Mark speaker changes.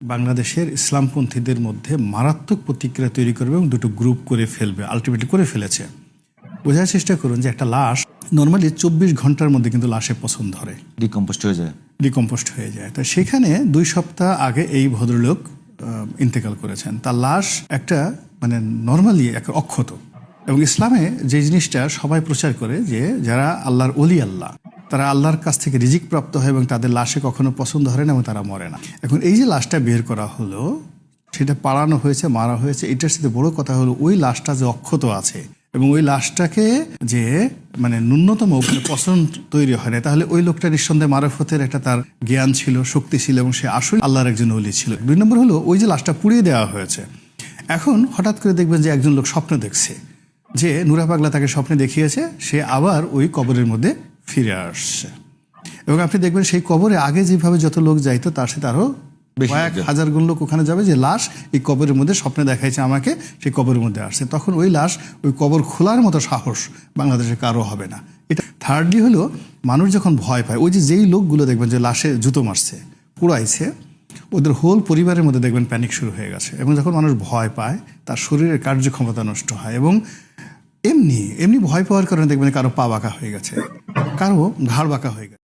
Speaker 1: বাংলাদেশের ইসলামপন্থীদের মধ্যে মারাত্মক প্রতিক্রিয়া তৈরি করবে এবং দুটো গ্রুপ করে ফেলবে, আলটিমেটলি করে ফেলেছে। বোঝার চেষ্টা করুন যে একটা লাশ নর্মালি 24 ঘন্টার মধ্যে কিন্তু লাশে পছন্দ ধরে, ডিকম্পোস্ট হয়ে যায়। তো সেখানে 2 সপ্তাহ আগে এই ভদ্রলোক ইন্তেকাল করেছেন। তার লাশ একটা মানে নর্মালি একটা অক্ষত, এবং ইসলামে যে জিনিসটা সবাই প্রচার করে যে যারা আল্লাহর ওলি আল্লাহ, তারা আল্লাহর কাছ থেকে রিজিক প্রাপ্ত হয় এবং তাদের লাশে কখনো পছন্দ হয় না এবং তারা মরে না। এখন এই যে লাশটা বের করা হলো, সেটা পাড়ানো হয়েছে, মারা হয়েছে, এটার সাথে বড় কথা হলো ওই লাশটা যে অক্ষত আছে এবং ওই লাশটাকে যে মানে ন্যূনতম ওখানে পছন্দ তৈরি হয় না, তাহলে ওই লোকটা নিঃসন্দেহে মারফতের একটা তার জ্ঞান ছিল, শক্তি ছিল এবং সে আসলে আল্লাহর একজন ওলি ছিল। 2 নম্বর হলো ওই যে লাশটা পুড়িয়ে দেওয়া হয়েছে, এখন হঠাৎ করে দেখবেন যে একজন লোক স্বপ্ন দেখছে যে নুরা পাগলা তাকে স্বপ্নে দেখিয়েছে সে আবার ওই কবরের মধ্যে ফিরে আসছে, এবং আপনি দেখবেন সেই কবরে আগে যেভাবে যত লোক যাইতো তার সাথে আরো কয়েক হাজার গুণ লোক ওখানে যাবে, যে লাশ এই কবরের মধ্যে স্বপ্নে দেখাইছে আমাকে, সেই কবরের মধ্যে আসছে। তখন ওই লাশ ওই কবর খোলার মতো সাহস বাংলাদেশে কারো হবে না। এটা থার্ডলি হলো মানুষ যখন ভয় পায়, ওই যে যেই লোকগুলো দেখবেন যে লাশে জুতো মারছে, পুড়াইছে, ওদের হোল পরিবারের মধ্যে দেখবেন প্যানিক শুরু হয়ে গেছে, এবং যখন মানুষ ভয় পায় তার শরীরের কার্যক্ষমতা নষ্ট হয়, এবং এমনি ভয় পাওয়ার কারণে দেখবেন কারো পা বাঁকা হয়ে গেছে, কারো ঘাড় বাঁকা হয়ে গেছে।